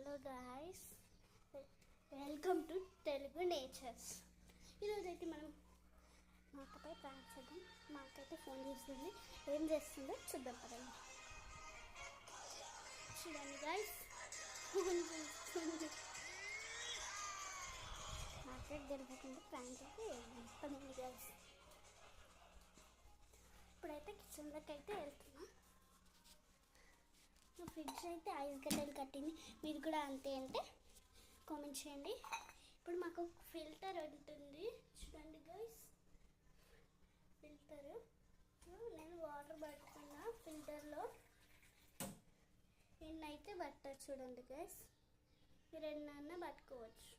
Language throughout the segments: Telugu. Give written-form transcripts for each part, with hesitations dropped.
Hello guys, welcome to Telugu Natures. ఈరోజైతే మనం మా అక్కపై ప్రాంక్ చేద్దాం. మా అక్కయితే ఫోన్ చేస్తుంది. ఏం చేస్తుందో చూద్దాం పదండి. చూడండి గాయస్, ఫోన్ చేస్తుంది. మా అక్కకి గెలవకుండా ప్రాంక్ అయితే పదండి గాయస్. ఇప్పుడైతే కిచెన్లోకి అయితే వెళ్తున్నా. ఫ్రిడ్జ్ అయితే ఐస్ గడ్డలు కట్టింది. మీరు కూడా అంతే అంటే కామెంట్ చేయండి. ఇప్పుడు మాకు ఫిల్టర్ ఉంటుంది, చూడండి గైస్. ఫిల్టర్ నేను వాటర్ పడుతున్నా. ఫిల్టర్లో ఎన్నైతే పట్టచ్చు చూడండి గైస్. మీరు ఎన్నైనా పట్టుకోవచ్చు.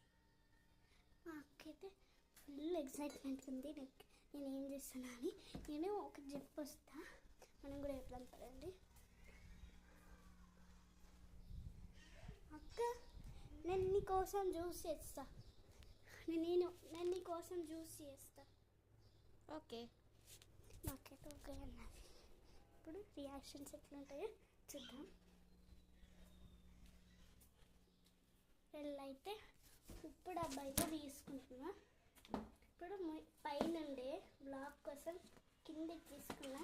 మాకైతే ఫుల్ ఎక్సైట్మెంట్ ఉంది. నేను ఏం చేస్తున్నా అని. నేను ఒక జిప్ వస్తా, మనం కూడా ఎట్లా పడండి. అక్క, నేను నీ కోసం జ్యూస్ చేస్తా. నేను నీ కోసం జ్యూస్ చేస్తా. ఓకే, నాకైతే ఓకే అన్నది. ఇప్పుడు రియాక్షన్స్ ఎట్లుంటాయో చూద్దాం. అయితే ఉప్పు డబ్బా అయితే తీసుకుంటున్నా. ఇప్పుడు పైనుండే బ్లాక్ కోసం కిందకి తీసుకున్నా.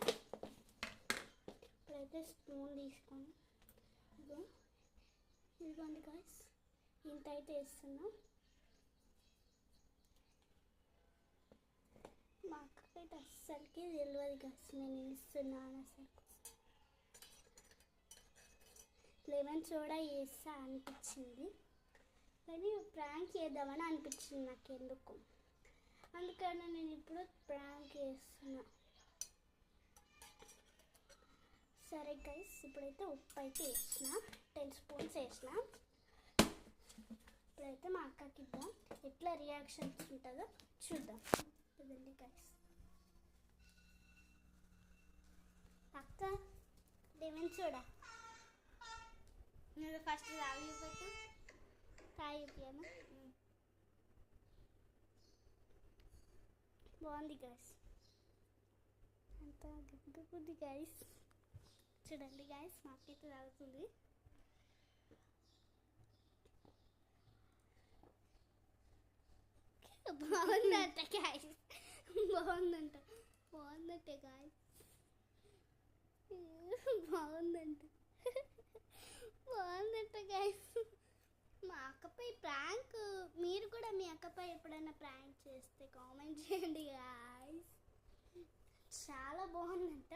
ఇప్పుడైతే స్పూన్ తీసుకొని ఇదిగోండి గాయస్, ఇంత అయితే వేస్తున్నాం. మా అక్కకైతే అస్సలకి తెలియదు గాయస్ నేను ఇస్తున్నాను. అసలు లెమన్ సోడా వేస్తా అనిపించింది, కానీ ప్రాంక్ చేద్దామని అనిపించింది నాకు ఎందుకు. అందుకని నేను ఇప్పుడు ప్రాంక్ చేస్తున్నా. సరే గైస్, ఇప్పుడైతే ఉప్పు అయితే వేసిన, 10 స్పూన్స్ వేసిన. ఇప్పుడైతే మా అక్కకి ఇద్దాం, ఎట్లా రియాక్షన్స్ ఉంటుందో చూద్దాం. ఇదండి గైస్. అక్క, లెమన్ సోడా నువ్వు ఫస్ట్ తాగి పెట్టు. తాగిపోయాను. బాగుంది గైస్, అంత గుద్దు గైస్. చూడండి గైస్, మాకైతే తాగుతుంది. బాగుందంట గైస్, బాగుందంట గైస్, బాగుందంట గైస్. మా అక్కపై ప్రాంక్, మీరు కూడా మీ అక్కపై ఎప్పుడైనా ప్రాంక్ చేస్తే కామెంట్ చేయండి గైస్. చాలా బాగుందంట.